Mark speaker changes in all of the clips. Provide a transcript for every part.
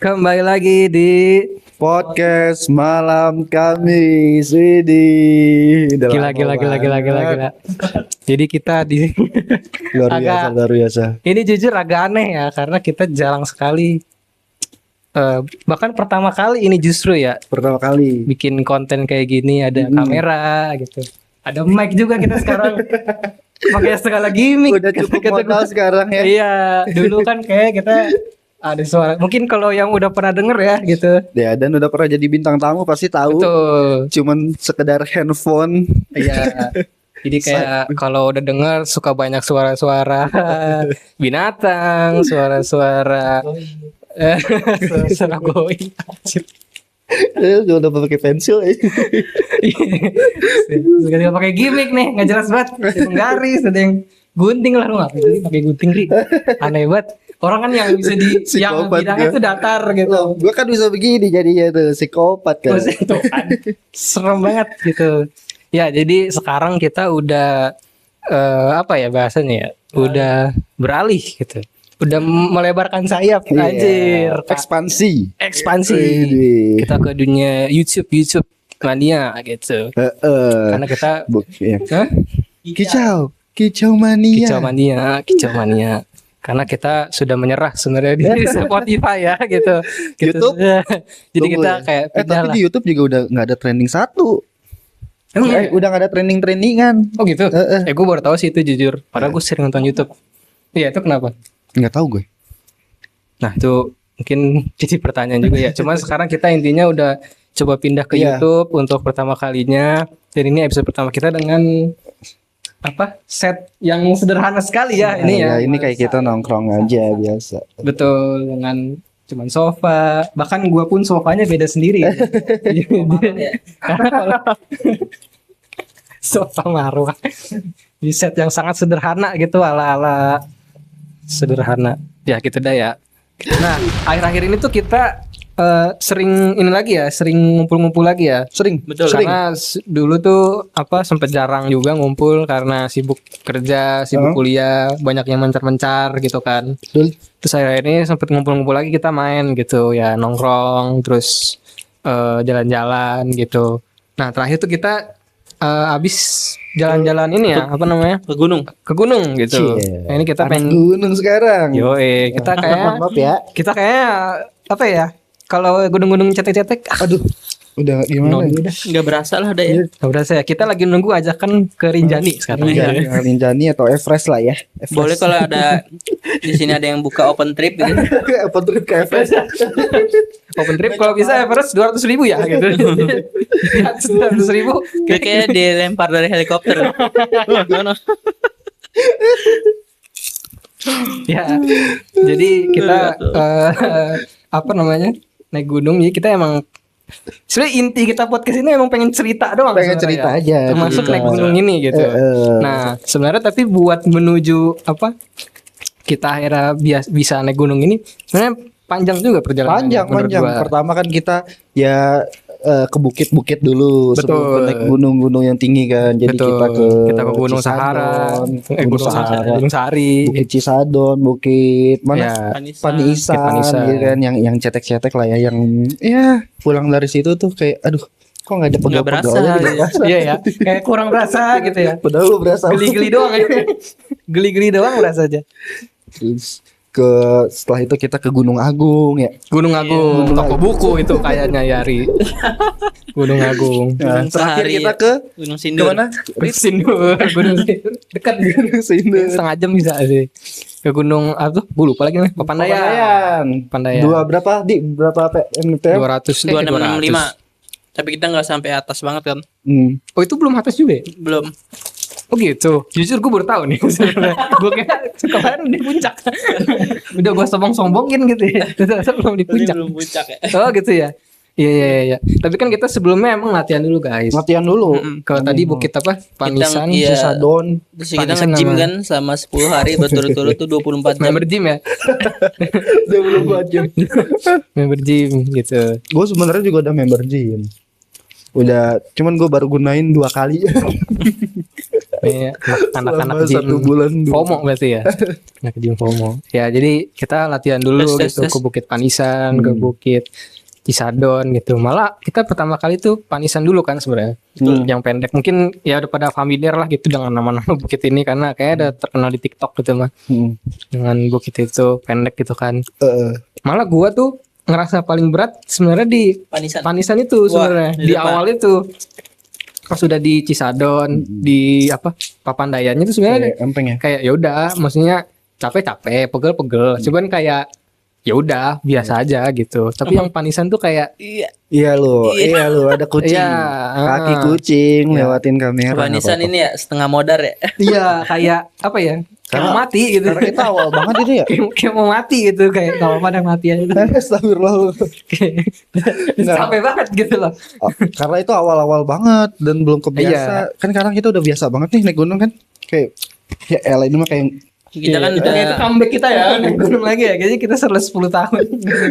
Speaker 1: Kembali lagi di
Speaker 2: podcast malam Kamis. Widih, udah
Speaker 1: gila.
Speaker 2: lama banget.
Speaker 1: Jadi kita di
Speaker 2: Luar biasa.
Speaker 1: ini jujur agak aneh ya karena kita jarang sekali bahkan pertama kali ini justru ya
Speaker 2: Pertama kali.
Speaker 1: bikin konten kayak gini ada kamera gitu. Ada mic juga kita sekarang. Pakai segala gimmick.
Speaker 2: Udah cukup
Speaker 1: Kita-
Speaker 2: modal sekarang ya.
Speaker 1: Iya, dulu kan kayak kita ada suara. Mungkin kalau yang udah pernah denger ya gitu.
Speaker 2: Ya, dan udah pernah jadi bintang tamu pasti tahu.
Speaker 1: Betul.
Speaker 2: Cuman sekedar handphone.
Speaker 1: Iya. Jadi kayak kalau udah dengar suka banyak suara-suara binatang, suara-suara suara going.
Speaker 2: Udah pakai pensil ya.
Speaker 1: Suka pakai gimmick nih, nggak jelas banget. Ada yang garis, ada yang gunting lah, lu ngapain sih pakai gunting Ri? Aneh banget. Orang kan yang bisa di yang
Speaker 2: Psikopat
Speaker 1: bidangnya
Speaker 2: gua.
Speaker 1: itu datar gitu.
Speaker 2: Loh, gue kan bisa begini jadinya tuh psikopat kan.
Speaker 1: Maksudnya itu kan serem banget gitu. Ya, jadi sekarang kita udah apa ya bahasanya ya? Udah beralih gitu. Udah melebarkan sayap
Speaker 2: Iya,
Speaker 1: anjir.
Speaker 2: Ekspansi.
Speaker 1: Ekspansi.
Speaker 2: Widih.
Speaker 1: Kita ke dunia YouTube mania gitu. Karena kita
Speaker 2: Ya.
Speaker 1: Hah?
Speaker 2: Kicau mania.
Speaker 1: Kicau mania. Karena kita sudah menyerah sebenarnya di Spotify ya gitu.
Speaker 2: YouTube?
Speaker 1: Jadi
Speaker 2: Tunggu
Speaker 1: kita
Speaker 2: ya.
Speaker 1: kayak pindah
Speaker 2: Tapi
Speaker 1: lah.
Speaker 2: di YouTube juga udah nggak ada trending satu.
Speaker 1: Emang iya?
Speaker 2: Udah nggak ada trendingan.
Speaker 1: Oh gitu?
Speaker 2: Eh.
Speaker 1: Gue baru tahu sih itu jujur. Padahal gue sering nonton YouTube. Iya itu kenapa?
Speaker 2: Nggak tahu gue.
Speaker 1: Nah itu mungkin jadi pertanyaan juga ya. Cuma sekarang kita intinya udah coba pindah ke
Speaker 2: Iya.
Speaker 1: YouTube untuk pertama kalinya. Dan ini episode pertama kita dengan apa set yang sederhana sekali ya ini ya.
Speaker 2: Ini kayak kita nongkrong aja biasa.
Speaker 1: Betul, dengan cuman sofa. Bahkan gua pun sofanya beda sendiri. Karena kalau sofa marwah di set yang sangat sederhana gitu ala-ala sederhana. Ya gitu dah ya. Nah, akhir-akhir ini tuh kita sering ini lagi ya, sering ngumpul-ngumpul lagi ya.
Speaker 2: Sering.
Speaker 1: Betul.
Speaker 2: Sering.
Speaker 1: Karena dulu tuh apa sempat jarang juga ngumpul karena sibuk kerja, sibuk kuliah, banyak yang mencar-mencar gitu kan.
Speaker 2: Betul.
Speaker 1: Terus akhir ini sempat ngumpul-ngumpul lagi kita main gitu ya, nongkrong, terus jalan-jalan gitu. Nah, terakhir tuh kita abis jalan-jalan ini ya, apa namanya? Ke gunung gitu.
Speaker 2: Cie.
Speaker 1: Nah, ini kita
Speaker 2: Anak
Speaker 1: pengen
Speaker 2: gunung sekarang.
Speaker 1: kita kayak
Speaker 2: Maaf ya.
Speaker 1: kita kayak apa ya? Kalau gunung-gunung cetek-cetek
Speaker 2: Aduh. Udah gimana?
Speaker 3: Nggak berasa lah ada ya.
Speaker 1: nggak berasa ya. Kita lagi nunggu ajakan ke Rinjani sekarang.
Speaker 2: Rinjani atau Everest lah ya.
Speaker 3: Boleh kalau ada di sini ada yang buka open trip gitu.
Speaker 2: Apa trip ke Everest?
Speaker 1: Open trip kalau bisa Everest 200.000 ya gitu. 200.000.
Speaker 3: Kayak dilempar dari helikopter. No.
Speaker 1: Ya. Jadi kita apa namanya? Naik gunung. Jadi kita emang sebenarnya inti kita podcast ini emang pengen cerita doang.
Speaker 2: Pengen
Speaker 1: sebenarnya.
Speaker 2: cerita aja.
Speaker 1: Termasuk
Speaker 2: cerita.
Speaker 1: naik gunung ini gitu. Nah, sebenarnya tapi buat menuju apa? Kita akhirnya bisa naik gunung ini sebenarnya panjang juga perjalanannya. menurut
Speaker 2: Panjang.
Speaker 1: gua.
Speaker 2: Pertama kan kita ya ke bukit-bukit dulu
Speaker 1: Betul.
Speaker 2: sebelum ke naik gunung-gunung yang tinggi kan. Jadi
Speaker 1: Betul.
Speaker 2: kita ke
Speaker 1: Gunung Sahara, Gunung Sahari,
Speaker 2: Bukit Cisadon, Bukit mana?
Speaker 1: ya,
Speaker 2: Pani Isan, gitu kan yang cetek-cetek lah ya, yang ya pulang dari situ tuh kayak aduh kok nggak ada
Speaker 3: Nggak berasa.
Speaker 2: pegel-pegelnya.
Speaker 1: iya ya, kayak kurang berasa gitu ya.
Speaker 2: Padahal lu berasa.
Speaker 1: Geli-geli doang ya. Geli-geli doang berasa aja.
Speaker 2: Terus setelah itu kita ke Gunung Agung ya.
Speaker 1: Gunung Agung, toko buku itu kayaknya Yari. Gunung Agung.
Speaker 2: Nah, terakhir
Speaker 3: Sehari
Speaker 2: kita ke
Speaker 3: Gunung Sindur.
Speaker 2: mana?
Speaker 1: Sindur, Gunung Sindur. Dekat
Speaker 2: Gunung Sindur.
Speaker 1: setengah jam bisa sih. Ke gunung apa tuh? Gue lupa lagi nih. Papandayan. Pandayan.
Speaker 2: Dua berapa di berapa MTM?
Speaker 1: 200
Speaker 3: 2665. Tapi kita nggak sampai atas banget kan?
Speaker 1: Oh itu belum atas juga ya?
Speaker 3: Belum.
Speaker 1: Oh gitu. Jujur gue baru tahu nih. Gue kira kemarin di puncak. Udah gue sombong-sombongin gitu ya. Ternyata belum di puncak.
Speaker 3: Belum puncak ya.
Speaker 1: Oh gitu ya. Iya. Tapi kan kita sebelumnya emang latihan dulu guys.
Speaker 2: Latihan dulu.
Speaker 1: Kalau tadi bukit apa? Panisan,
Speaker 3: iya.
Speaker 2: Cisadon.
Speaker 3: Terus kita
Speaker 1: Panisan
Speaker 3: nge-gym
Speaker 1: nama-
Speaker 3: kan selama 10 hari berturut-turut tuh 24 jam.
Speaker 1: member gym ya.
Speaker 2: 24 jam.
Speaker 1: Member gym gitu.
Speaker 2: Gue sebenarnya juga udah member gym. Udah, cuman gue baru gunain 2 kali.
Speaker 1: Iya, anak-anak
Speaker 2: Selama 1
Speaker 1: gym
Speaker 2: bulan dulu.
Speaker 1: FOMO berarti ya. Anak gym FOMO. Ya jadi kita latihan dulu
Speaker 3: Tes.
Speaker 1: gitu ke Bukit Panisan, ke Bukit Cisadon gitu. Malah kita pertama kali tuh Panisan dulu kan sebenarnya. Yang pendek mungkin ya udah pada familiar lah gitu dengan nama-nama bukit ini karena kayak ada terkenal di TikTok gitu mah. Dengan bukit itu pendek gitu kan. Malah gua tuh ngerasa paling berat sebenarnya di
Speaker 3: Panisan.
Speaker 1: Panisan itu sebenarnya
Speaker 3: di
Speaker 1: di
Speaker 3: depan.
Speaker 1: awal itu. Pas sudah di Cisadon, di apa Papandayannya itu sebenarnya
Speaker 2: Kayak empeng ya.
Speaker 1: kayak ya udah maksudnya capek-capek, pegel-pegel. Cuman kayak ya udah biasa aja gitu. Tapi yang Panisan tuh kayak
Speaker 3: Iya.
Speaker 2: Iya lu, ada kucing.
Speaker 1: Iya,
Speaker 2: Kaki kucing
Speaker 1: Iya.
Speaker 2: lewatin kamera.
Speaker 3: Panisan
Speaker 2: nggak
Speaker 3: ini ya setengah modar ya.
Speaker 1: iya kayak apa ya? Kayak mau mati gitu.
Speaker 2: apa-apa. Karena itu awal banget itu ya.
Speaker 1: Kayak mau mati gitu kayak kalau pada mati aja.
Speaker 2: Astagfirullah lu.
Speaker 1: Capek banget gitu loh.
Speaker 2: Karena itu awal-awal banget dan belum kebiasa. Kan sekarang kita udah biasa banget nih naik gunung kan. Kayak ya elah ini mah kayak
Speaker 3: Kita kan
Speaker 1: itu
Speaker 3: udah
Speaker 1: comeback kita ya naik gunung lagi ya. Kayaknya kita setelah 10 tahun.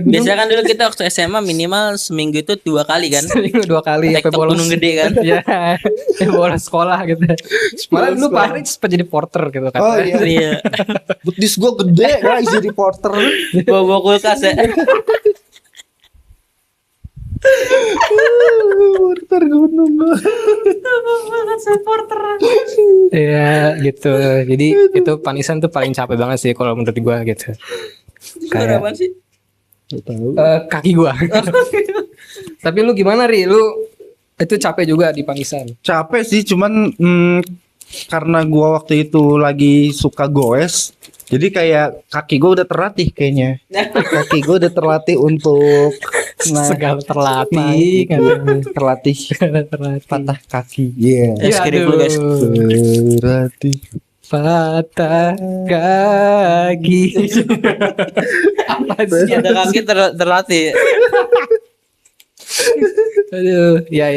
Speaker 3: biasanya kan dulu kita waktu SMA minimal seminggu itu 2 kali kan.
Speaker 1: Seminggu 2 kali
Speaker 3: Naik
Speaker 1: sampai
Speaker 3: top
Speaker 1: bolos.
Speaker 3: gunung gede kan.
Speaker 1: Iya. Bolos sekolah gitu. Malah dulu Pak Haris sempat jadi porter gitu kan.
Speaker 2: oh iya.
Speaker 3: Iya.
Speaker 2: Butis gua gede guys jadi porter.
Speaker 3: Bawa kulkas ya.
Speaker 2: Porter gunung.
Speaker 1: Iya gitu. Jadi itu Panisan tuh paling capek banget sih kalau menurut gua gitu.
Speaker 3: Suara apaan sih?
Speaker 2: Gak tahu.
Speaker 1: Kaki gua. Tapi lu gimana Ri? Lu itu capek juga di Panisan.
Speaker 2: Capek sih cuman karena gua waktu itu lagi suka goes. Jadi kayak kaki gua udah terlatih kayaknya. Kaki gua udah terlatih untuk
Speaker 1: Segala terlatih
Speaker 2: naik,
Speaker 1: katanya.
Speaker 2: terlatih
Speaker 1: Terlatih.
Speaker 2: patah kaki. Iya.
Speaker 3: Es krim dulu, guys.
Speaker 2: Terlatih.
Speaker 1: Patah kaki. Apa sih?
Speaker 3: Ada kaki terlatih.
Speaker 1: Aduh, ya.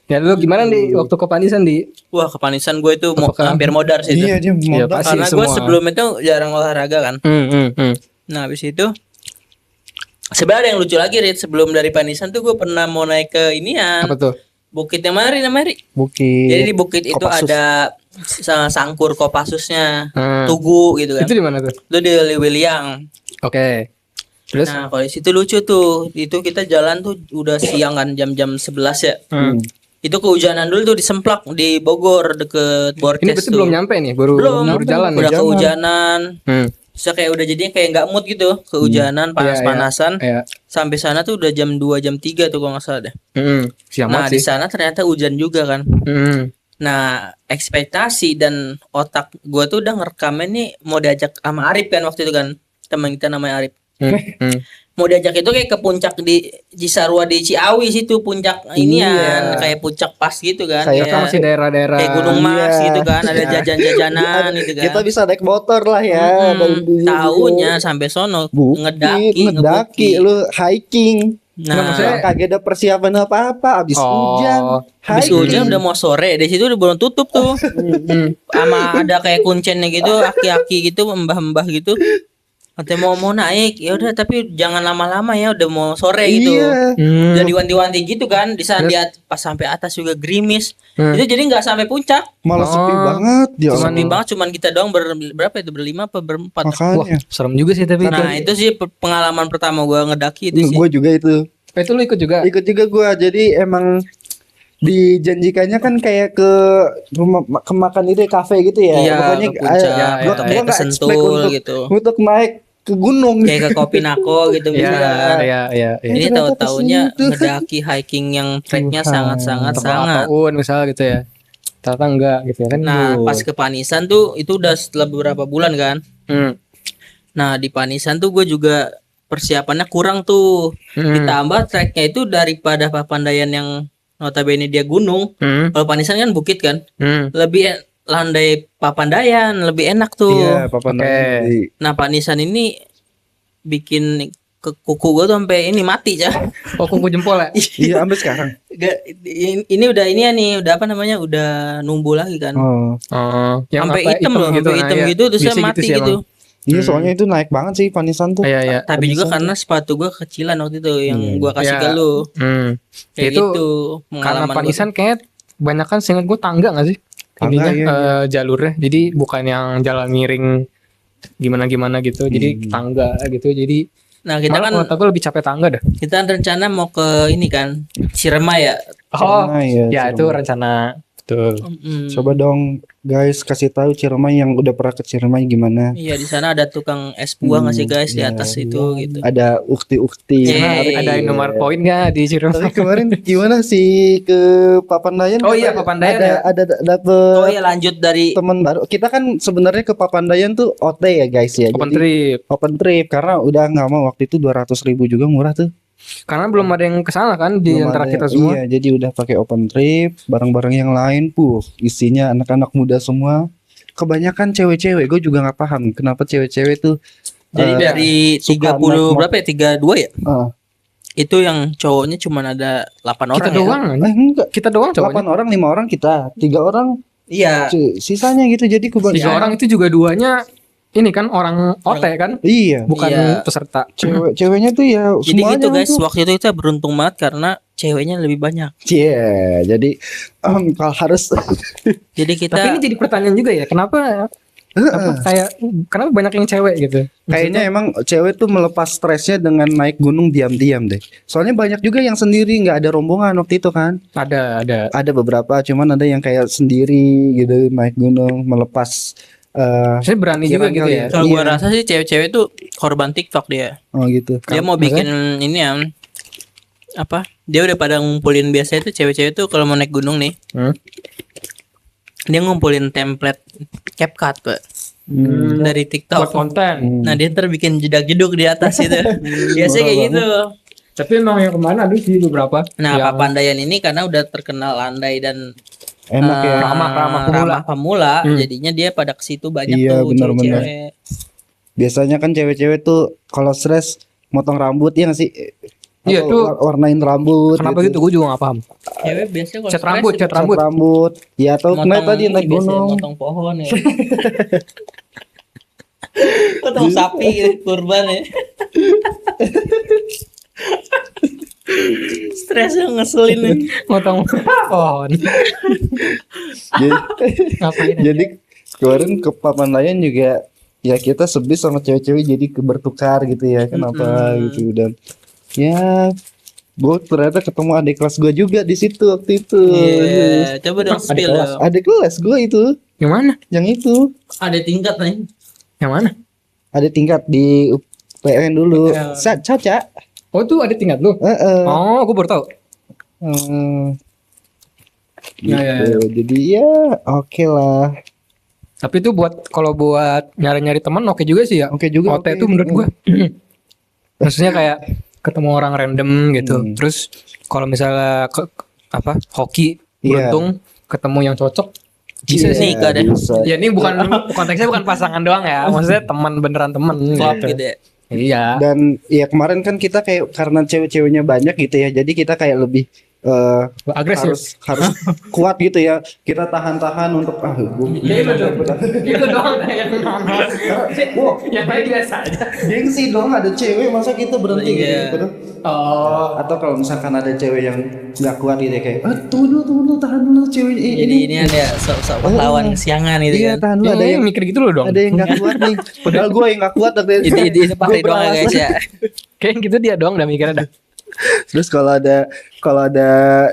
Speaker 1: Ya lu gimana nih waktu ke Panisan di?
Speaker 3: Wah, kepanisan gue itu
Speaker 1: Apakah-
Speaker 3: hampir modar sih itu.
Speaker 2: Iya dia
Speaker 1: Iya,
Speaker 2: modal.
Speaker 1: pasti.
Speaker 3: Karena gue
Speaker 1: semua.
Speaker 3: sebelum itu jarang olahraga kan. Nah, habis itu sebenarnya ada yang lucu lagi Rit, sebelum dari Panisan tuh gue pernah mau naik ke inian.
Speaker 1: Apa tuh?
Speaker 3: Bukitnya mana Rit, namanya Rit?
Speaker 2: Bukit.
Speaker 3: Jadi di bukit itu
Speaker 2: Kopassus.
Speaker 3: ada sangkur Kopassusnya,
Speaker 1: Hmm.
Speaker 3: Tugu gitu kan.
Speaker 1: Itu di mana tuh?
Speaker 3: Itu di Liwiliang.
Speaker 1: Oke. Terus?
Speaker 3: Nah, kalau di situ lucu tuh. Itu kita jalan tuh udah siang kan, jam-jam 11 ya. Itu kehujanan dulu tuh di Semplak di Bogor deket
Speaker 1: Ini
Speaker 3: Borkes
Speaker 1: berarti
Speaker 3: tuh.
Speaker 1: belum nyampe nih, baru
Speaker 3: Belum,
Speaker 1: jalan
Speaker 3: udah
Speaker 1: ya.
Speaker 3: kehujanan.
Speaker 1: Hmm.
Speaker 3: Terus kayak udah jadinya kayak nggak mood gitu, kehujanan, panas-panasan.
Speaker 1: Iya.
Speaker 3: Sampai sana tuh udah jam 2 jam 3 tuh kalau nggak salah deh.
Speaker 1: Siang
Speaker 3: Nah,
Speaker 1: banget
Speaker 3: di
Speaker 1: sih.
Speaker 3: sana ternyata hujan juga kan. Nah, ekspektasi dan otak gua tuh udah ngerekamnya nih mau diajak sama Arif kan waktu itu kan. Teman kita namanya Arif. Mau diajak itu kayak ke puncak di Cisarua di Ciawi situ, puncak inian, kayak puncak pas gitu kan.
Speaker 2: Kayak
Speaker 1: Kan masih daerah-daerah.
Speaker 3: kayak Gunung Mas
Speaker 2: Iya.
Speaker 3: gitu kan, ada jajan-jajanan gitu kan.
Speaker 2: Kita bisa naik motor lah ya.
Speaker 3: Taunya sampai sono
Speaker 2: Bukit,
Speaker 3: ngedaki,
Speaker 2: ngedaki, lu hiking.
Speaker 3: Nah,
Speaker 1: maksudnya-
Speaker 2: Kagak ada persiapan apa-apa. Abis hujan,
Speaker 3: habis
Speaker 2: hiking.
Speaker 3: hujan udah mau sore, di situ udah belum tutup tuh. Sama ada kayak kuncennya gitu, aki-aki gitu, mbah-mbah gitu. Katanya mau naik, ya udah tapi jangan lama-lama ya, udah mau sore gitu.
Speaker 2: Iya.
Speaker 3: Udah diwanti-wanti gitu kan, di sana pas sampai atas juga gerimis. Itu jadi nggak sampai puncak.
Speaker 2: Malah sepi banget dia.
Speaker 3: Sepi banget, cuman kita doang berapa itu, berlima apa berempat.
Speaker 1: Wah,
Speaker 2: Makanya.
Speaker 1: serem juga sih tapi
Speaker 3: Nah, itu sih pengalaman pertama gua ngedaki itu sih.
Speaker 2: Gue juga itu.
Speaker 1: itu lu ikut juga.
Speaker 2: Ikut juga gue. Jadi emang dijanjikannya kan kayak ke rumah ke makan itu kafe gitu ya.
Speaker 3: Iya,
Speaker 2: Pokoknya
Speaker 3: ke puncak,
Speaker 1: ya,
Speaker 2: gua
Speaker 3: kayak
Speaker 2: gua
Speaker 3: ke
Speaker 2: nggak
Speaker 3: Sentul
Speaker 2: expect untuk,
Speaker 3: gitu.
Speaker 2: untuk naik ke gunung.
Speaker 3: Kayak ke Kopinako gitu
Speaker 1: Iya,
Speaker 3: misalnya.
Speaker 1: iya.
Speaker 3: Ini
Speaker 2: Ternyata
Speaker 3: tahu-taunya
Speaker 2: ke situ.
Speaker 3: ngedaki hiking yang treknya
Speaker 2: Tuhan.
Speaker 3: sangat-sangat
Speaker 1: Tebal
Speaker 3: sangat.
Speaker 1: tahun misalnya gitu ya. Ternyata enggak gitu ya kan.
Speaker 3: Nah, pas ke Panisan tuh itu udah setelah beberapa bulan kan. Nah, di Panisan tuh gue juga persiapannya kurang tuh. Ditambah treknya itu daripada Papandayan yang notabene dia gunung. Kalau Panisan kan bukit kan. Lebih landai Papandayan, lebih enak tuh.
Speaker 2: Iya, papa
Speaker 1: Oke.
Speaker 3: Nah, Panisan ini bikin kuku gue tuh sampai ini mati ya.
Speaker 1: Oh, kuku jempol ya?
Speaker 2: Iya, sampai sekarang.
Speaker 3: Ini udah ini ya nih, udah apa namanya? Udah numbuh lagi kan.
Speaker 2: Oh.
Speaker 1: Yang
Speaker 3: Sampai
Speaker 1: apa,
Speaker 3: hitam loh, sampai
Speaker 1: nah,
Speaker 3: hitam
Speaker 1: iya.
Speaker 3: gitu terus
Speaker 1: Biasa
Speaker 3: mati
Speaker 1: sih
Speaker 3: gitu.
Speaker 1: emang.
Speaker 2: Iya, soalnya itu naik banget sih Panisan tuh.
Speaker 1: Iya.
Speaker 3: Tapi juga karena sepatu gua kecilan waktu itu yang gua kasih
Speaker 1: Iya.
Speaker 3: ke lu. Kayak
Speaker 1: Itu
Speaker 3: gitu
Speaker 1: karena
Speaker 3: pengalaman
Speaker 1: Panisan kayak kebanyakan seingat gue tangga gak sih? ininya
Speaker 2: Tangga, iya.
Speaker 1: jalurnya. Jadi bukan yang jalan miring gimana gitu. Jadi tangga gitu. Jadi
Speaker 3: Nah, kita
Speaker 1: malah
Speaker 3: kan
Speaker 1: menurut aku lebih capek tangga dah.
Speaker 3: kita rencana mau ke ini kan, Ciremai ya.
Speaker 1: Oh,
Speaker 2: Ciremai ya,
Speaker 1: ya itu
Speaker 2: Ciremai.
Speaker 1: rencana betul.
Speaker 2: Coba dong guys kasih tahu Ciremai yang udah pernah ke Ciremai gimana.
Speaker 3: Iya, di sana ada tukang es buah nggak sih guys di
Speaker 2: Iya.
Speaker 3: atas itu gitu.
Speaker 2: Ada ukti-ukti.
Speaker 3: Yeay.
Speaker 1: Ada Indomaret Point nggak di
Speaker 2: Tapi
Speaker 1: Ciremai?
Speaker 2: kemarin gimana sih ke Papandayan?
Speaker 1: Oh iya,
Speaker 2: katanya
Speaker 1: Papandayan
Speaker 2: ada,
Speaker 1: ya.
Speaker 2: ada dapet
Speaker 3: Oh iya, lanjut dari
Speaker 2: teman baru. Kita kan sebenarnya ke Papandayan tuh OT ya guys ya.
Speaker 1: Open
Speaker 2: Jadi,
Speaker 1: trip.
Speaker 2: open trip karena udah nggak mau waktu itu 200.000 juga murah tuh.
Speaker 1: Karena belum ada yang kesana kan di
Speaker 2: Belum
Speaker 1: antara
Speaker 2: ada
Speaker 1: kita
Speaker 2: yang-
Speaker 1: semua.
Speaker 2: Iya, jadi udah pakai open trip, barang-barang yang lain, isinya anak-anak muda semua. Kebanyakan cewek-cewek, gue juga nggak paham kenapa cewek-cewek tuh.
Speaker 3: jadi dari
Speaker 2: suka
Speaker 3: 30
Speaker 2: naik
Speaker 3: berapa ya? 32 ya?
Speaker 2: eh,
Speaker 3: Itu yang cowoknya cuma ada 8
Speaker 1: Kita
Speaker 3: orang ya.
Speaker 1: doang.
Speaker 2: enggak,
Speaker 1: Kita doang
Speaker 2: 8
Speaker 1: cowoknya.
Speaker 2: orang, 5 orang kita, 3 orang,
Speaker 3: Iya.
Speaker 2: sisanya gitu. Jadi kebanyakan.
Speaker 1: 3 orang itu juga duanya ini kan orang OT kan,
Speaker 2: Iya,
Speaker 1: bukan
Speaker 3: Iya.
Speaker 1: peserta.
Speaker 2: ceweknya tuh ya
Speaker 3: Jadi
Speaker 2: semuanya
Speaker 3: gitu guys,
Speaker 2: tuh.
Speaker 3: waktu itu kita beruntung banget karena ceweknya lebih banyak.
Speaker 2: Iya, jadi kalau harus
Speaker 3: Jadi
Speaker 1: Tapi
Speaker 3: kita
Speaker 1: ini jadi pertanyaan juga ya, kenapa kenapa banyak yang cewek gitu?
Speaker 2: kayaknya emang cewek tuh melepas stresnya dengan naik gunung diam-diam deh. Soalnya banyak juga yang sendiri nggak ada rombongan waktu itu kan.
Speaker 1: Ada.
Speaker 2: Ada beberapa, cuman ada yang kayak sendiri gitu naik gunung melepas.
Speaker 1: Saya berani juga
Speaker 2: Pikiran
Speaker 1: gitu
Speaker 2: kali
Speaker 1: ya.
Speaker 2: ya.
Speaker 3: kalau gua
Speaker 2: Iya.
Speaker 3: rasa sih cewek-cewek tuh korban TikTok dia.
Speaker 2: Oh gitu.
Speaker 3: Dia mau bikin ini ya. Apa? Dia udah pada ngumpulin biasanya tuh cewek-cewek tuh kalau mau naik gunung nih,
Speaker 1: Hmm.
Speaker 3: dia ngumpulin template CapCut, Pak. Dari
Speaker 1: Buat
Speaker 3: TikTok.
Speaker 1: konten.
Speaker 3: Nah, dia ntar bikin jedak-jeduk di atas itu. Biasanya kayak gitu.
Speaker 1: Tapi emang yang kemana ada sih beberapa.
Speaker 3: Nah,
Speaker 1: yang
Speaker 3: Papandayan ini karena udah terkenal landai dan
Speaker 2: Enak ya.
Speaker 1: ramah
Speaker 3: pemula, jadinya dia pada ke situ banyak
Speaker 2: Iya,
Speaker 3: tuh
Speaker 2: benar-benar.
Speaker 3: cewek-cewek.
Speaker 2: Biasanya kan cewek-cewek tuh kalau stres motong rambut ya nggak sih?
Speaker 1: Iya,
Speaker 2: Atau
Speaker 1: tuh.
Speaker 2: warnain rambut.
Speaker 1: Kenapa gitu? Gue juga gak paham.
Speaker 3: Cewek biasanya kalau
Speaker 1: Cat
Speaker 3: stres
Speaker 1: rambut, cat
Speaker 2: Cat
Speaker 1: rambut.
Speaker 2: rambut. Ya atau
Speaker 3: motong
Speaker 2: kemarin tadi
Speaker 3: ini
Speaker 2: naik
Speaker 3: biasanya,
Speaker 2: gunung.
Speaker 3: motong pohon ya. Potong sapi kurban ya. Stresnya ngeselin nih.
Speaker 1: Motong pohon.
Speaker 2: Jadi,
Speaker 1: Ngapain?
Speaker 2: jadi kemarin ke Papandayan juga ya kita sebis sama cewek-cewek jadi bertukar gitu ya. Kenapa gitu dan ya gue ternyata ketemu adik kelas gue juga di situ waktu itu.
Speaker 3: Iya, coba dong spill dong.
Speaker 2: Adik kelas gue itu
Speaker 1: Yang mana?
Speaker 2: yang itu
Speaker 3: Ada tingkat nih.
Speaker 1: Yang mana?
Speaker 2: ada tingkat di UPN dulu.
Speaker 3: Iya.
Speaker 2: Caca.
Speaker 1: Oh tuh ada tingkat lu. Oh, gue baru tahu.
Speaker 2: Gitu.
Speaker 1: Ya, ya, ya.
Speaker 2: Jadi ya oke lah.
Speaker 1: Tapi itu kalau buat nyari-nyari teman oke juga sih ya.
Speaker 2: Oke juga.
Speaker 1: OT
Speaker 2: oke.
Speaker 1: itu menurut gue. Maksudnya kayak ketemu orang random gitu. Terus kalau misalnya hoki
Speaker 2: Iya.
Speaker 1: beruntung ketemu yang cocok bisa
Speaker 2: Iya,
Speaker 1: sih.
Speaker 3: nikah deh.
Speaker 2: bisa.
Speaker 1: Ya ini bukan konteksnya bukan pasangan doang ya. Maksudnya teman beneran teman
Speaker 3: Klop
Speaker 1: gitu.
Speaker 3: gitu ya.
Speaker 1: Iya.
Speaker 2: Dan ya kemarin kan kita kayak karena cewek-ceweknya banyak gitu ya. Jadi kita kayak lebih
Speaker 1: Agresif.
Speaker 2: harus kuat gitu ya. Kita tahan-tahan untuk
Speaker 1: Itu doang yang yang lain biasa aja.
Speaker 2: gengsi dong ada cewek masa kita berhenti
Speaker 3: Iya.
Speaker 2: gitu.
Speaker 1: Oh.
Speaker 2: Atau kalau misalkan ada cewek yang nggak kuat gitu ya, kayak tunggu dulu tahan dulu cewek
Speaker 3: Jadi ini ada sok-sok pahlawan kesiangan gitu
Speaker 2: Iya
Speaker 3: kan.
Speaker 2: tahan dulu ada yang
Speaker 1: mikir gitu loh dong.
Speaker 2: ada yang nggak kuat nih. Padahal gue yang nggak kuat waktu
Speaker 3: Itu pasti
Speaker 2: Gua
Speaker 3: doang ya
Speaker 2: beralasan.
Speaker 3: guys ya.
Speaker 1: Kayak gitu dia doang udah mikirnya dah.
Speaker 2: Terus kalau ada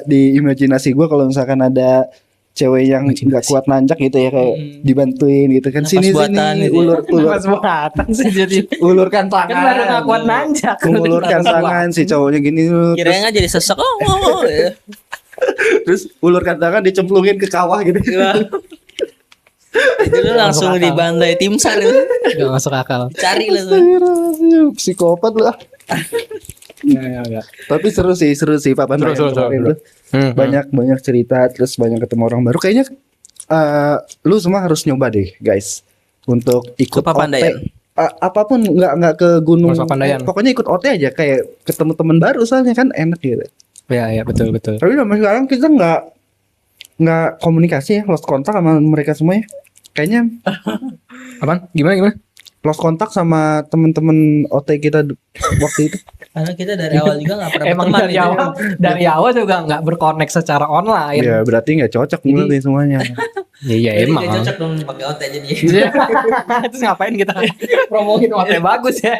Speaker 2: di imajinasi gue kalau misalkan ada cewek yang nggak kuat nanjak gitu ya kayak dibantuin gitu kan
Speaker 3: Nafas
Speaker 2: sini
Speaker 3: buatan
Speaker 2: sini
Speaker 3: gitu ya.
Speaker 2: ulur
Speaker 1: Mas buatan sih jadi.
Speaker 2: ulurkan tangan
Speaker 1: Kan baru gak kuat nanjak.
Speaker 2: mengulurkan tangan si cowoknya gini dulu.
Speaker 3: Kirain aja jadi sesek. Ya.
Speaker 2: Terus ulurkan tangan dicemplungin ke kawah gitu.
Speaker 3: Itu lu langsung
Speaker 1: Masuk akal.
Speaker 3: dibantai tim SAR itu.
Speaker 1: Gak masuk akal.
Speaker 3: Cari lah tuh.
Speaker 2: Astagfirullahaladzim, psikopat lah.
Speaker 1: Ya.
Speaker 2: Tapi seru sih Papan
Speaker 1: Seru,
Speaker 2: Raya
Speaker 1: seru,
Speaker 2: kemarin
Speaker 1: seru.
Speaker 2: tuh. Banyak cerita terus banyak ketemu orang baru kayaknya lu semua harus nyoba deh guys untuk ikut
Speaker 3: Ke Papandayan.
Speaker 2: OT. Apapun nggak ke gunung
Speaker 1: Harus Papandayan.
Speaker 2: pokoknya ikut OT aja kayak ketemu teman baru soalnya kan enak gitu.
Speaker 1: Ya betul.
Speaker 2: Tapi sampai sekarang kita nggak komunikasi ya, lost kontak sama mereka semua ya. Kayaknya
Speaker 1: Apaan? Gimana?
Speaker 2: lost kontak sama temen-temen OT kita waktu itu.
Speaker 3: Karena kita dari awal juga nggak pernah
Speaker 1: Emang
Speaker 3: berteman
Speaker 1: dari
Speaker 3: gitu.
Speaker 1: awal dari awal juga nggak berkonek secara online.
Speaker 2: Ya berarti nggak cocok berarti semuanya.
Speaker 1: Iya
Speaker 3: Jadi
Speaker 1: emang.
Speaker 3: nggak cocok dong pakai OT jadi.
Speaker 1: Iya. Terus ngapain kita promoin OT bagus ya?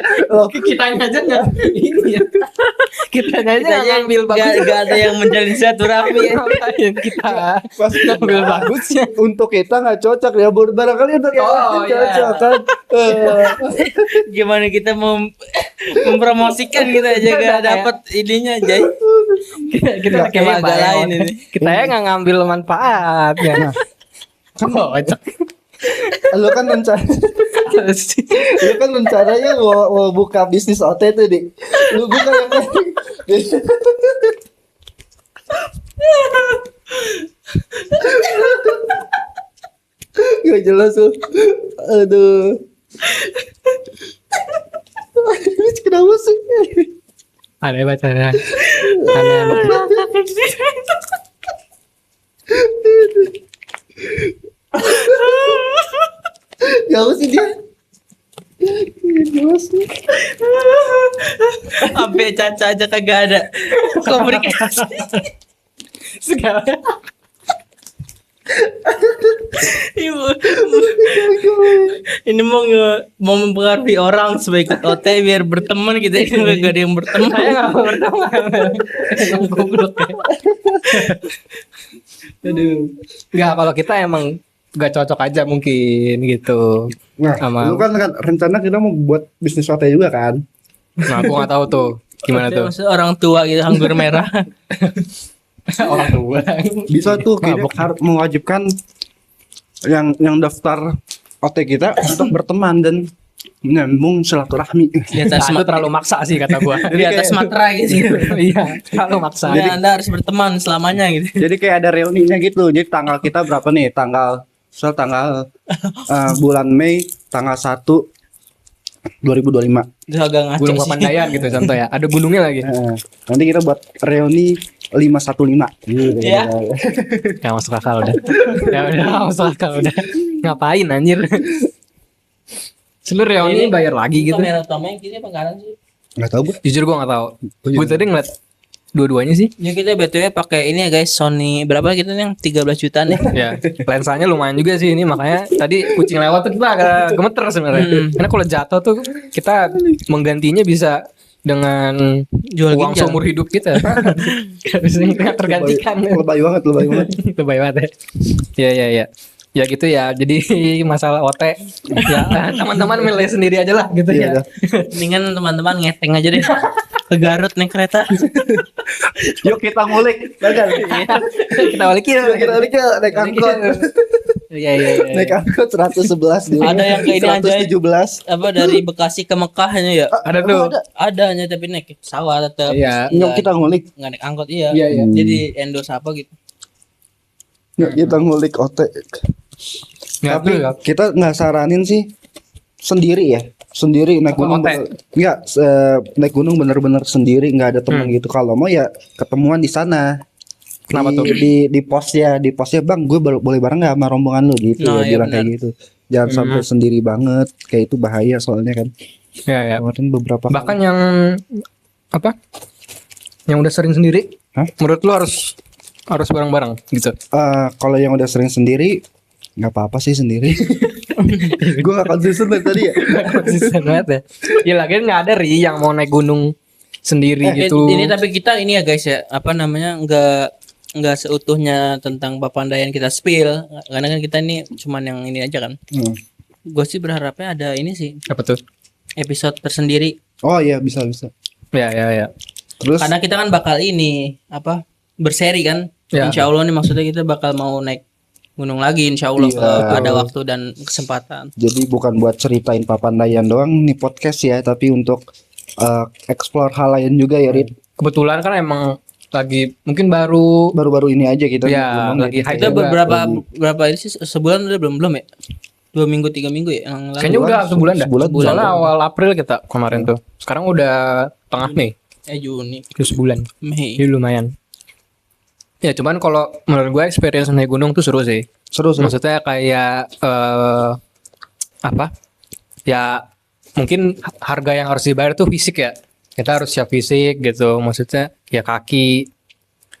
Speaker 1: Kitanya aja nggak ini ya. Kitanya aja
Speaker 3: Kita aja
Speaker 1: ngambil bagus.
Speaker 3: nggak ada yang menjalin silaturahmi ya.
Speaker 1: Kita
Speaker 2: Pas
Speaker 1: ngambil bagusnya.
Speaker 2: untuk kita nggak cocok ya, barangkali untuk yang
Speaker 1: Oh,
Speaker 2: lain
Speaker 1: iya.
Speaker 2: cocok kan.
Speaker 3: Gimana kita mau mempromosikan kita aja
Speaker 1: Kita
Speaker 3: gak
Speaker 1: kayak-
Speaker 3: dapat ininya Jay.
Speaker 1: Kita
Speaker 3: Nggak
Speaker 1: kayak
Speaker 3: kayak
Speaker 1: lain
Speaker 3: lain
Speaker 1: ini.
Speaker 3: ini.
Speaker 1: Kita ya nggak ngambil manfaat ya. Oh,
Speaker 2: Lu kan rencana lu kan rencananya mau buka bisnis OT tuh, Dik. Lu buka yang gak jelas tuh. Aduh. Ini kenapa sih?
Speaker 1: Ada bacaan. Aneh.
Speaker 2: Gak sih dia? Gak sih.
Speaker 3: Sampai Caca aja kagak ada komunikasi.
Speaker 1: Segala.
Speaker 3: Ibu. Ini mau mempengaruhi orang supaya ikut OT biar berteman gitu ya. Gak ada yang berteman.
Speaker 1: Saya nggak mau berteman. Emang goblok ya. Aduh. Nggak, kalau kita emang nggak cocok aja mungkin gitu.
Speaker 2: Nah,
Speaker 1: Sama-
Speaker 2: lu kan rencana kita mau buat bisnis OT juga kan?
Speaker 1: Nah, aku nggak tahu tuh gimana tuh.
Speaker 3: Maksudnya orang tua gitu anggur merah.
Speaker 1: Orang tua.
Speaker 2: Bisa tuh kita
Speaker 1: Mabok.
Speaker 2: harus mewajibkan yang daftar OT kita untuk berteman dan menyambung silaturahmi.
Speaker 3: Di atas
Speaker 1: Nah, itu terlalu maksa sih kata gua.
Speaker 3: di atas materai gitu.
Speaker 1: Iya, terlalu maksa.
Speaker 3: Udah, Anda harus berteman selamanya gitu.
Speaker 2: Jadi kayak ada reuninya gitu. Jadi tanggal kita berapa nih? Tanggal bulan Mei tanggal 1 2025.
Speaker 3: Itu agak ngaco
Speaker 1: Gunung
Speaker 3: sih.
Speaker 1: Papandayan gitu contoh ya. Ada gunungnya lagi.
Speaker 2: Nanti kita buat reuni 515. Gitu.
Speaker 3: Iya.
Speaker 1: Gak masuk akal udah. Ya udah gak masuk akal udah. Ngapain anjir? Seluruh reuni
Speaker 3: Ini
Speaker 1: bayar lagi gitu.
Speaker 3: Kamera utama yang kiri apa kanan sih?
Speaker 2: Nggak tahu gue.
Speaker 1: Jujur gua gak tahu.
Speaker 2: Oh,
Speaker 1: Gue tadi ngeliat dua-duanya sih.
Speaker 3: Ya kita BTW pakai ini ya guys, Sony berapa gitu yang 13 jutaan ya.
Speaker 1: Ya, lensanya lumayan juga sih ini, makanya tadi kucing lewat tuh kita agak gemeter sebenarnya. Karena kalau jatuh tuh kita menggantinya bisa dengan
Speaker 3: Jual
Speaker 1: uang
Speaker 3: ginjal.
Speaker 1: seumur hidup kita. Bisa nggak tergantikan.
Speaker 2: Lebay banget, lebay banget.
Speaker 1: Lebay banget ya. Iya iya iya. Ya gitu ya. Jadi masalah OT ya teman-teman milih sendiri aja lah gitu
Speaker 2: Iya,
Speaker 1: ya.
Speaker 2: dah.
Speaker 3: Mendingan teman-teman ngeteng aja deh. Ke Garut naik kereta.
Speaker 2: Yuk kita ngulik. Bagal.
Speaker 1: Kita balik yuk.
Speaker 2: Yuk kita ngulik yuk, naik angkot.
Speaker 1: Iya iya iya.
Speaker 2: Naik angkot 111 dulu.
Speaker 3: Ada yang kayak ini aja.
Speaker 2: 117.
Speaker 3: Apa dari Bekasi ke Mekah ya?
Speaker 1: Ada tuh.
Speaker 3: Ada hanya tapi naik pesawat tetap.
Speaker 1: Iya.
Speaker 2: Yuk kita ngulik.
Speaker 3: Nggak naik angkot iya.
Speaker 1: Iya, iya.
Speaker 3: Jadi endorse apa gitu.
Speaker 2: Yuk kita ngulik OT.
Speaker 1: Nggak
Speaker 2: Tapi
Speaker 1: tuh, ya.
Speaker 2: kita nggak saranin sih sendiri ya. Sendiri naik
Speaker 1: Apa,
Speaker 2: gunung.
Speaker 1: OT?
Speaker 2: Enggak, naik gunung bener-bener sendiri, nggak ada teman gitu. Kalau mau ya ketemuan di sana.
Speaker 1: Kenapa tuh?
Speaker 2: Di posnya, Bang, gue boleh bareng nggak sama rombongan lu gitu.
Speaker 3: Nah,
Speaker 2: Ya,
Speaker 3: iya
Speaker 2: bilang kayak
Speaker 3: benar.
Speaker 2: gitu. Jangan sampai sendiri banget, kayak itu bahaya soalnya kan.
Speaker 1: Ya ya.
Speaker 2: Kemarin beberapa
Speaker 1: Bahkan yang apa? Yang udah sering sendiri,
Speaker 2: Hah?
Speaker 1: menurut lu harus bareng-bareng gitu.
Speaker 2: kalau yang udah sering sendiri nggak apa-apa sih sendiri. Gue gak konsisten dari tadi ya.
Speaker 1: Konsisten banget ya. Ya lagian nggak ada ri yang mau naik gunung sendiri gitu.
Speaker 3: Ini tapi kita ini ya guys ya, apa namanya nggak seutuhnya tentang Papandayan kita spill karena kan kita ini cuman yang ini aja kan. Gue sih berharapnya ada ini sih
Speaker 1: Apa tuh?
Speaker 3: episode tersendiri
Speaker 2: Oh iya bisa.
Speaker 1: Ya ya ya.
Speaker 2: Terus
Speaker 3: karena kita kan bakal ini apa berseri kan.
Speaker 1: Ya.
Speaker 3: Insya Allah nih maksudnya kita bakal mau naik gunung lagi Insya Allah
Speaker 2: Iya.
Speaker 3: kalau ada waktu dan kesempatan.
Speaker 2: jadi bukan buat ceritain Papandayan doang nih podcast ya, tapi untuk explore hal lain juga ya, Rit.
Speaker 1: Kebetulan kan emang lagi mungkin baru
Speaker 2: Baru-baru ini aja kita
Speaker 1: Ya,
Speaker 2: ngomong
Speaker 1: lagi
Speaker 2: ya.
Speaker 1: hype
Speaker 3: Kita
Speaker 1: juga.
Speaker 3: berapa ini sih sebulan udah belum ya? 2 minggu 3 minggu ya yang lalu.
Speaker 1: kayaknya udah sebulan dah.
Speaker 2: Sebulan.
Speaker 1: Soalnya awal April kita kemarin tuh. Sekarang udah tengah Mei,
Speaker 3: Juni,
Speaker 1: udah sebulan.
Speaker 3: Mei.
Speaker 1: Jadi lumayan. Ya cuman kalau menurut gue experience naik gunung tuh seru sih.
Speaker 2: Seru.
Speaker 1: Maksudnya kayak apa? Ya mungkin harga yang harus dibayar tuh fisik ya. Kita harus siap fisik gitu. Maksudnya ya kaki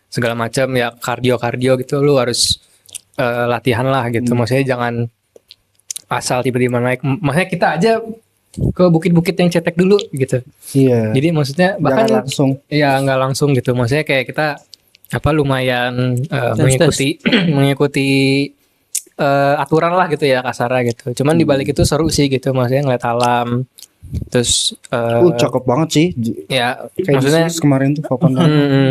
Speaker 1: segala macam ya, kardio gitu lu harus latihan lah gitu. Maksudnya jangan asal tiba-tiba naik. Maksudnya kita aja ke bukit-bukit yang cetek dulu gitu.
Speaker 2: Iya.
Speaker 1: Jadi maksudnya
Speaker 2: Jangan
Speaker 1: bahkan
Speaker 2: langsung.
Speaker 1: ya nggak langsung gitu. Maksudnya kayak kita lumayan mengikuti aturan lah gitu ya kasarnya gitu. Cuman dibalik itu seru sih gitu. Maksudnya ngeliat alam. Terus
Speaker 2: Cakep banget sih.
Speaker 1: ya
Speaker 2: Kayak
Speaker 1: maksudnya
Speaker 2: di Swiss kemarin tuh papan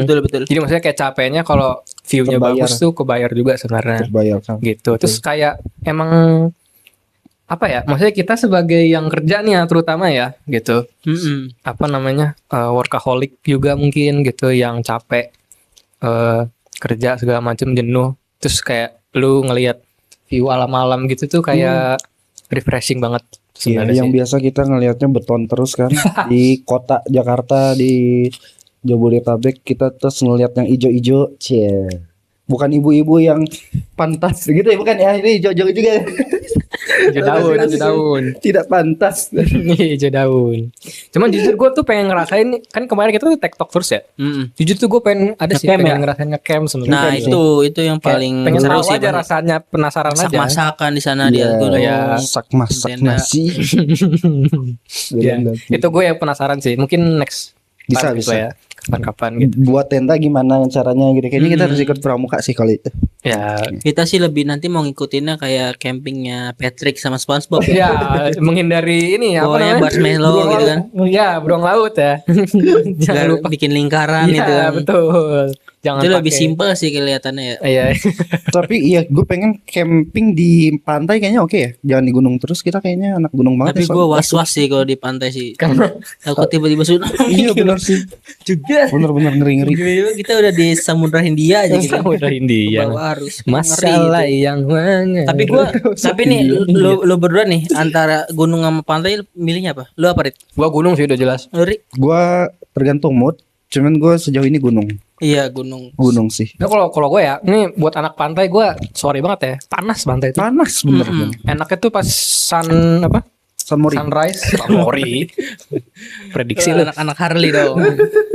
Speaker 3: Betul.
Speaker 1: jadi maksudnya kayak capeknya kalau view-nya
Speaker 2: Terbayar.
Speaker 1: bagus tuh kebayar juga sebenarnya
Speaker 2: terbayar kan.
Speaker 1: gitu. Terus kayak emang apa ya? Maksudnya kita sebagai yang kerja nih ya terutama ya gitu. Apa namanya? Workaholic juga mungkin gitu yang capek kerja segala macam jenuh. Terus kayak lu ngelihat view alam-alam gitu tuh kayak refreshing banget
Speaker 2: Iya,
Speaker 1: sebenarnya
Speaker 2: yang
Speaker 1: sih.
Speaker 2: biasa kita ngelihatnya beton terus kan di kota Jakarta, di Jabodetabek kita terus ngelihat yang ijo-ijo, cie. Bukan ibu-ibu yang pantas gitu ya, bukan ya, ini hijau-hijau juga.
Speaker 1: Hijau daun.
Speaker 2: Tidak pantas.
Speaker 1: Hijau daun. Cuman jujur gue tuh pengen ngerasain, kan kemarin kita tuh TikTok terus ya. Jujur tuh gue pengen ada sih
Speaker 3: Nge-camp
Speaker 1: pengen
Speaker 3: ya?
Speaker 1: ngerasain nge-camp sebenarnya.
Speaker 3: Nah,
Speaker 1: Kayak
Speaker 3: itu yang paling
Speaker 1: pengen
Speaker 3: seru
Speaker 1: tahu
Speaker 3: sih.
Speaker 1: aja rasanya, penasaran aja.
Speaker 3: Masak-masakan di sana dia
Speaker 2: Iya,
Speaker 3: gunung.
Speaker 2: masak
Speaker 3: tenda.
Speaker 2: nasi.
Speaker 1: Ya, itu gue yang penasaran sih. Mungkin next
Speaker 2: Bisa,
Speaker 1: time gitu
Speaker 2: bisa.
Speaker 1: ya. Kapan-kapan gitu.
Speaker 2: Buat tenda gimana caranya gitu. Kayaknya kita harus ikut pramuka sih kali itu.
Speaker 1: Ya,
Speaker 3: Kita sih lebih nanti mau ngikutinnya kayak campingnya Patrick sama SpongeBob.
Speaker 1: ya menghindari ini apa
Speaker 3: Bawanya
Speaker 1: namanya?
Speaker 3: marshmallow
Speaker 1: Beruang
Speaker 3: gitu kan.
Speaker 1: laut. Ya, beruang laut ya. Jangan
Speaker 3: Biar
Speaker 1: lupa.
Speaker 3: bikin lingkaran
Speaker 1: Iya,
Speaker 3: itu kan.
Speaker 1: betul. Jangan
Speaker 3: Itu lebih
Speaker 1: pakai-
Speaker 3: simpel sih kelihatannya ya.
Speaker 1: Iya.
Speaker 2: Tapi iya, gue pengen camping di pantai kayaknya oke ya. Jangan di gunung terus, kita kayaknya anak gunung banget.
Speaker 3: Tapi
Speaker 2: ya,
Speaker 3: gue
Speaker 2: soalnya.
Speaker 3: was-was sih kalau di pantai sih.
Speaker 1: Karena
Speaker 3: Takut tiba-tiba tsunami.
Speaker 2: Iya benar sih.
Speaker 3: Juga.
Speaker 2: Bener-bener ngeri-ngeri.
Speaker 3: Tiba-tiba kita udah di Samudra Hindia aja gitu.
Speaker 1: udah India.
Speaker 3: Bawa arus.
Speaker 1: Masalah
Speaker 3: Ngeri gitu.
Speaker 1: yang mana?
Speaker 3: Tapi nih lu berdua nih antara gunung sama pantai milihnya apa? Lu apa, Rit?
Speaker 1: Gua gunung sih udah jelas.
Speaker 3: Lu, Rit?
Speaker 2: Gua tergantung mood. Cuman gue sejauh ini gunung.
Speaker 3: Iya, gunung.
Speaker 2: Gunung sih.
Speaker 1: Nah kalau gue ya, ini buat anak pantai gue sorry banget ya, panas pantai itu.
Speaker 2: Panas bener.
Speaker 1: Enaknya tuh pas
Speaker 2: Sunmori.
Speaker 1: sunrise, Mori. Prediksi lu.
Speaker 3: Anak-anak Harley dong.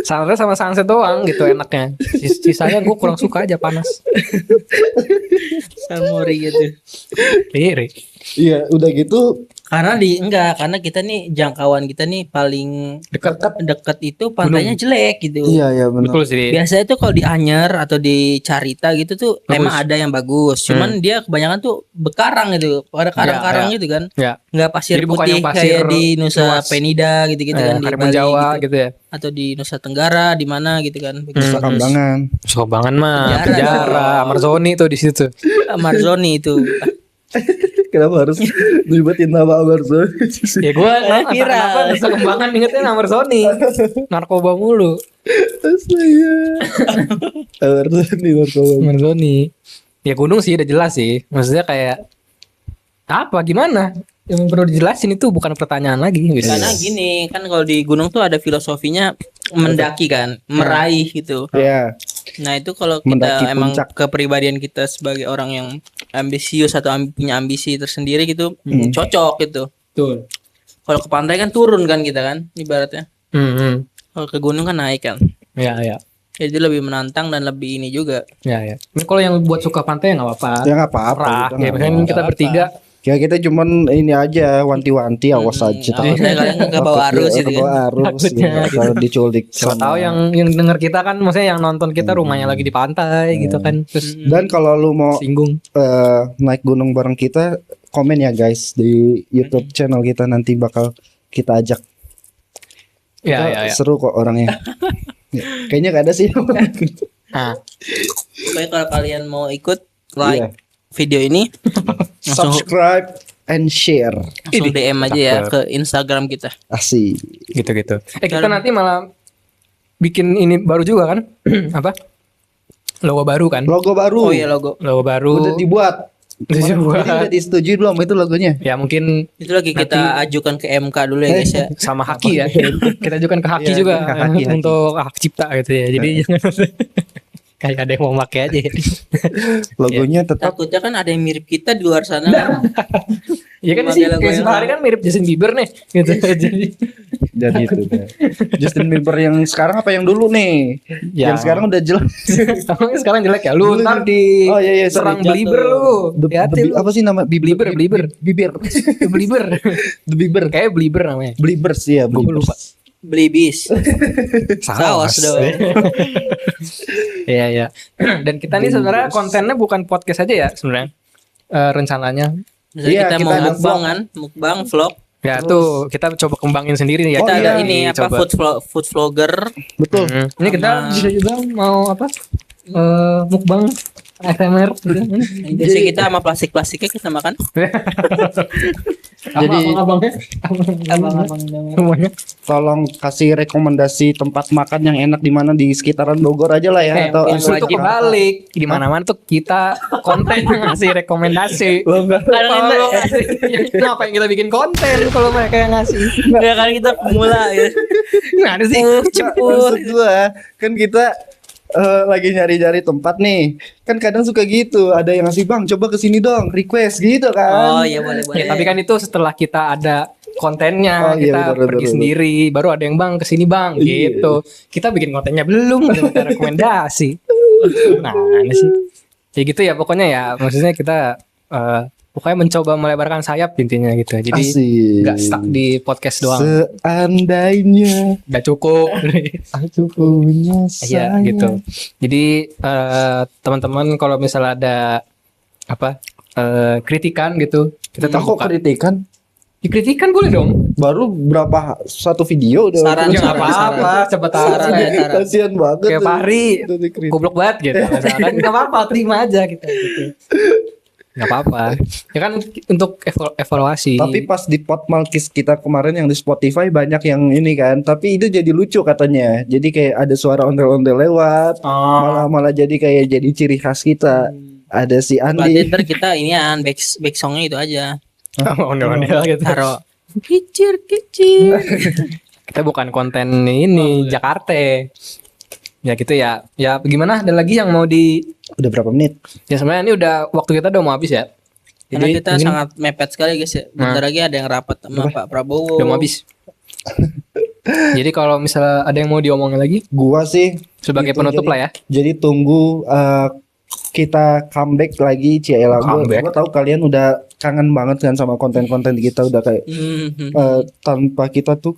Speaker 1: Sunrise sama sunset doang gitu enaknya. Sisanya gue kurang suka aja panas.
Speaker 3: Samori gitu.
Speaker 1: Iri.
Speaker 2: Iya, udah gitu
Speaker 3: Karena kita nih jangkauan kita nih paling dekat itu pantainya jelek gitu.
Speaker 2: iya benar.
Speaker 1: Betul sih.
Speaker 3: Biasanya tuh kalau di Anyer atau di Carita gitu tuh
Speaker 1: Bagus.
Speaker 3: emang ada yang bagus. Cuman dia kebanyakan tuh bekarang gitu. Ada karang-karang gitu kan.
Speaker 1: Ya.
Speaker 3: Nggak pasir
Speaker 1: Jadi bukan
Speaker 3: putih
Speaker 1: yang pasir
Speaker 3: kayak di Nusa
Speaker 1: luas.
Speaker 3: Penida gitu-gitu kan di
Speaker 1: Karimun
Speaker 3: Bali
Speaker 1: Jawa
Speaker 3: gitu.
Speaker 1: gitu ya.
Speaker 3: Atau di Nusa Tenggara di mana gitu kan.
Speaker 2: Nusa Kambangan.
Speaker 1: Sobangan mah
Speaker 3: Penjara.
Speaker 1: penjara, Amarzoni tuh di situ.
Speaker 3: Marzoni itu.
Speaker 2: Kenapa harus nyebutin nama Amazon?
Speaker 1: Ya gue
Speaker 3: viral.
Speaker 1: kenapa Nusa Kembangan ingetnya Amarzoni. Narkoba mulu.
Speaker 2: Astaga. Amazon nih narkoba.
Speaker 1: Amarzoni. Ya gunung sih udah jelas sih. Maksudnya kayak apa gimana? Yang perlu dijelasin itu bukan pertanyaan lagi gitu.
Speaker 3: Karena gini kan kalau di gunung tuh ada filosofinya mendaki kan, meraih gitu.
Speaker 2: Ya,
Speaker 3: Nah itu kalau
Speaker 2: Mendaki
Speaker 3: kita emang
Speaker 2: puncak.
Speaker 3: kepribadian kita sebagai orang yang ambisius atau punya ambisi tersendiri gitu, cocok gitu.
Speaker 1: Betul.
Speaker 3: Kalau ke pantai kan turun kan kita kan, ibaratnya. Kalau ke gunung kan naik kan.
Speaker 1: Ya ya.
Speaker 3: Jadi lebih menantang dan lebih ini juga.
Speaker 1: Ya ya. Ini kalau yang buat suka pantai ya nggak apa-apa.
Speaker 2: ya nggak apa-apa.
Speaker 1: Murah.
Speaker 2: kita
Speaker 1: Ya
Speaker 2: nggak
Speaker 1: misalnya
Speaker 2: apa-apa.
Speaker 1: kita bertiga.
Speaker 2: Ya kita cuman ini aja wanti-wanti awas aja.
Speaker 3: Takutnya kalian ke bawah arus gitu
Speaker 2: Ke bawah
Speaker 3: kan.
Speaker 2: arus
Speaker 1: Takutnya
Speaker 2: gitu. Kalau diculik
Speaker 1: Siapa
Speaker 2: sama-
Speaker 1: tahu yang denger kita kan, maksudnya yang nonton kita rumahnya lagi di pantai gitu kan. Terus
Speaker 2: Dan kalau lu mau
Speaker 1: singgung.
Speaker 2: naik gunung bareng kita, komen ya guys di YouTube channel kita, nanti bakal kita ajak.
Speaker 1: Ya
Speaker 2: Kita
Speaker 1: ya ya.
Speaker 2: Seru kok orangnya. Ya, kayaknya gak ada sih.
Speaker 1: Nah,
Speaker 3: Pokoknya kalau kalian mau ikut like
Speaker 2: Iya.
Speaker 3: video ini langsung
Speaker 2: Subscribe and share.
Speaker 3: DM aja ya ke Instagram kita.
Speaker 2: Asik.
Speaker 1: gitu-gitu. Kita nanti malah bikin ini baru juga kan? Apa? Logo baru kan?
Speaker 2: Logo baru.
Speaker 3: Oh iya logo.
Speaker 1: Logo baru.
Speaker 2: Udah dibuat.
Speaker 1: Udah dibuat.
Speaker 2: Jadi udah disetujui belum itu logonya?
Speaker 1: Ya mungkin
Speaker 3: Itu lagi kita ajukan ke MK dulu ya guys ya.
Speaker 1: sama Haki ya. Kita ajukan ke Haki
Speaker 2: Iya,
Speaker 1: juga
Speaker 2: ke Haki.
Speaker 1: untuk hak cipta gitu ya. Jadi kayak ada yang mau pakai aja.
Speaker 2: Logonya tetap
Speaker 3: Takutnya kan ada yang mirip kita di luar sana kan.
Speaker 1: Iya kan
Speaker 3: Pakai
Speaker 1: sih,
Speaker 3: logo
Speaker 1: kayak
Speaker 3: yang
Speaker 1: Sutari kan mirip Justin Bieber nih, gitu. Jadi
Speaker 2: Dan itu kan. Justin Bieber yang sekarang apa yang dulu nih?
Speaker 1: Ya.
Speaker 2: Yang sekarang udah jelas.
Speaker 1: sekarang jelek ya. Lu ntar di
Speaker 2: Oh, iya,
Speaker 1: serang
Speaker 2: sorry.
Speaker 1: Belieber lu. Hati-hati lu.
Speaker 2: Apa sih nama
Speaker 1: Belieber.
Speaker 2: Bibir.
Speaker 1: Belieber.
Speaker 2: The Bieber.
Speaker 1: Kayak Belieber namanya.
Speaker 2: Beliebers ya,
Speaker 1: Gua
Speaker 2: Beliebers.
Speaker 1: lupa.
Speaker 3: Beli bis. Saus dong.
Speaker 1: Iya iya. Dan kita nih sebenarnya kontennya bukan podcast aja ya sebenarnya. Rencananya.
Speaker 3: Misalnya
Speaker 2: Iya,
Speaker 3: kita
Speaker 2: kita
Speaker 3: mau
Speaker 2: ada
Speaker 3: mukbang kan, mukbang vlog.
Speaker 1: Ya tuh kita coba kembangin sendiri ya.
Speaker 2: Oh,
Speaker 3: Kita ada
Speaker 2: iya.
Speaker 3: ini apa
Speaker 1: Coba.
Speaker 3: food vlogger.
Speaker 2: Betul.
Speaker 1: Ini kita bisa juga mau apa? Mukbang ASMR.
Speaker 3: Biasanya kita sama plastiknya kita makan.
Speaker 2: Jadi
Speaker 1: abangnya semuanya.
Speaker 2: tolong kasih rekomendasi tempat makan yang enak di mana di sekitaran Bogor aja lah ya atau
Speaker 3: yang
Speaker 1: Justru tuh
Speaker 3: wajib.
Speaker 1: kebalik di mana-mana tuh kita konten ngasih rekomendasi.
Speaker 3: Kadang
Speaker 1: Kalau kenapa yang kita bikin konten kalau mereka yang ngasih?
Speaker 3: ya kan kita pemula ya.
Speaker 1: Nggak ada sih.
Speaker 2: Maksud gua kan kita lagi nyari-nyari tempat nih. Kan kadang suka gitu, ada yang ngasih, "Bang, coba ke sini dong, request." gitu kan.
Speaker 3: Oh iya boleh.
Speaker 1: Ya, tapi kan itu setelah kita ada kontennya,
Speaker 2: Oh, iya,
Speaker 1: kita
Speaker 2: betul,
Speaker 1: pergi
Speaker 2: betul.
Speaker 1: sendiri, baru ada yang bang kesini bang,
Speaker 2: Iya.
Speaker 1: gitu. Kita bikin kontennya belum, ada minta rekomendasi. Nah, ini sih. Ya gitu ya, pokoknya ya, maksudnya kita pokoknya mencoba melebarkan sayap intinya gitu. Jadi
Speaker 2: Asik.
Speaker 1: nggak stuck di podcast doang,
Speaker 2: Seandainya
Speaker 1: nggak cukup.
Speaker 2: aku punya
Speaker 1: Iya
Speaker 2: sayang.
Speaker 1: gitu. Jadi teman-teman kalau misalnya ada apa kritikan gitu, kita
Speaker 2: Kita kok
Speaker 1: terbuka.
Speaker 2: kritikan
Speaker 1: Dikritikan boleh dong.
Speaker 2: baru berapa satu video udah
Speaker 3: Saran,
Speaker 1: Ya nggak
Speaker 3: saran.
Speaker 1: apa-apa, coba tahu.
Speaker 3: Saran ya, saran.
Speaker 2: kasihan banget
Speaker 1: Kayak
Speaker 2: tuh.
Speaker 1: Fahri,
Speaker 2: Udah dikritik.
Speaker 1: goblok banget gitu. Misalkan nggak apa-apa, terima aja kita gitu. Nggak apa-apa. Ya kan untuk evaluasi.
Speaker 2: Tapi pas di Pot Malkis kita kemarin yang di Spotify banyak yang ini kan, tapi itu jadi lucu katanya. Jadi kayak ada suara ondel-ondel lewat, malah jadi kayak jadi ciri khas kita. Ada si
Speaker 3: Berarti
Speaker 2: Andi.
Speaker 3: ntar kita inian back songnya itu aja.
Speaker 1: ondel-ondel gitu.
Speaker 3: Taruh kicir.
Speaker 1: Kita bukan konten ini Jakarta. Ya gitu ya. Ya gimana? Ada lagi yang mau di?
Speaker 2: Udah berapa menit?
Speaker 1: Ya sebenarnya ini udah waktu kita udah mau habis ya.
Speaker 3: Karena
Speaker 1: Jadi
Speaker 3: kita
Speaker 1: mungkin
Speaker 3: sangat mepet sekali guys ya. Bentar lagi ada yang rapat sama Pak Prabowo.
Speaker 1: udah mau habis. Jadi kalau misalnya ada yang mau diomongin lagi
Speaker 2: Gua sih
Speaker 1: sebagai
Speaker 2: Gitu,
Speaker 1: penutup
Speaker 2: jadi-
Speaker 1: lah ya.
Speaker 2: jadi tunggu kita comeback lagi Ciela.
Speaker 1: Comeback.
Speaker 2: Gua tahu kalian udah kangen banget kan sama konten-konten kita udah kayak tanpa kita tuh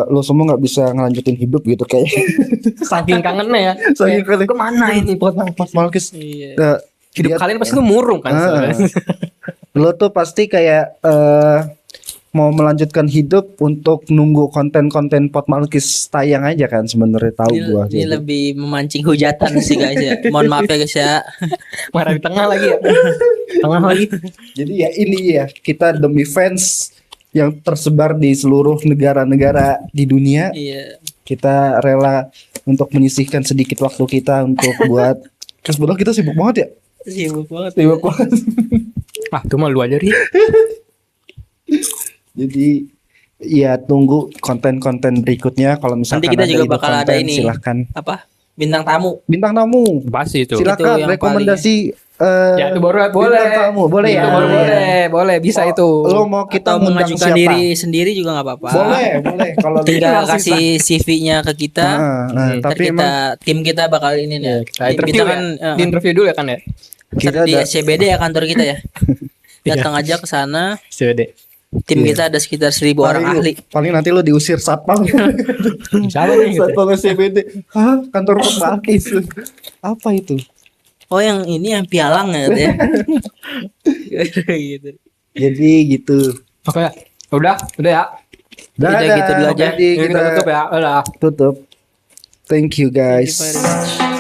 Speaker 2: lo semua nggak bisa ngelanjutin hidup gitu kayak
Speaker 1: Saking kangennya ya.
Speaker 2: Saking kangen.
Speaker 1: Kemana ini Pot
Speaker 2: Malkis.
Speaker 3: Iya.
Speaker 1: Hidup
Speaker 2: Dia-
Speaker 1: kalian pasti tuh murung kan sebenarnya.
Speaker 2: Lo tuh pasti kayak mau melanjutkan hidup untuk nunggu konten-konten Pot Malkis tayang aja kan sebenarnya tahu gua.
Speaker 3: Ini
Speaker 2: gitu.
Speaker 3: lebih memancing hujatan sih guys ya. Mohon maaf ya guys ya.
Speaker 1: Marah di tengah lagi ya. Tengah lagi.
Speaker 2: Jadi ya ini ya kita demi fans yang tersebar di seluruh negara-negara di dunia,
Speaker 3: Iya.
Speaker 2: kita rela untuk menyisihkan sedikit waktu kita untuk buat. Terus padahal kita sibuk banget ya.
Speaker 3: Sibuk banget.
Speaker 2: Sibuk banget.
Speaker 1: Ah, tuh mah lu aja Ri.
Speaker 2: Jadi ya tunggu konten-konten berikutnya kalau misalkan
Speaker 3: Nanti kita
Speaker 2: ada
Speaker 3: juga
Speaker 2: ide
Speaker 3: bakal ada
Speaker 2: konten,
Speaker 3: ini.
Speaker 2: silahkan.
Speaker 3: Apa? Bintang tamu.
Speaker 2: Bintang tamu
Speaker 1: Pasti itu.
Speaker 2: silakan
Speaker 3: Itu yang
Speaker 2: rekomendasi
Speaker 1: Ya itu baru boleh.
Speaker 2: bintang tamu boleh
Speaker 1: Itu
Speaker 2: ya.
Speaker 1: baru boleh, bisa itu.
Speaker 2: Lo mau kita
Speaker 3: Atau
Speaker 2: ngundang
Speaker 3: mengajukan
Speaker 2: siapa?
Speaker 3: diri sendiri juga nggak apa-apa.
Speaker 2: Boleh kalau
Speaker 3: Tinggal
Speaker 1: Langsung
Speaker 3: kasih CV-nya ke kita. Ntar
Speaker 2: tapi
Speaker 3: kita
Speaker 2: emang
Speaker 3: tim kita bakal ini
Speaker 1: Ya,
Speaker 3: nih.
Speaker 1: kita interview
Speaker 3: kan
Speaker 1: ya. Di interview dulu ya kan ya.
Speaker 2: kita
Speaker 3: di
Speaker 2: ada
Speaker 3: SCBD ya kantor kita ya. Datang aja ke sana.
Speaker 1: Sudah.
Speaker 3: Tim kita ada sekitar 1.000 orang ahli.
Speaker 2: paling nanti lo diusir satpam.
Speaker 1: Siapa nih gitu?
Speaker 2: Satpam SCBD. Hah, kantor Pot Malkis. Apa itu?
Speaker 3: Oh yang ini yang pialang ya katanya. Gitu.
Speaker 2: Jadi gitu.
Speaker 1: Oke. Udah ya.
Speaker 3: Udah gitu dulu aja.
Speaker 2: Jadi
Speaker 1: Ini kita
Speaker 2: kita
Speaker 1: tutup ya. Udah.
Speaker 2: tutup. Thank you
Speaker 3: Thank you
Speaker 2: guys.
Speaker 3: very much.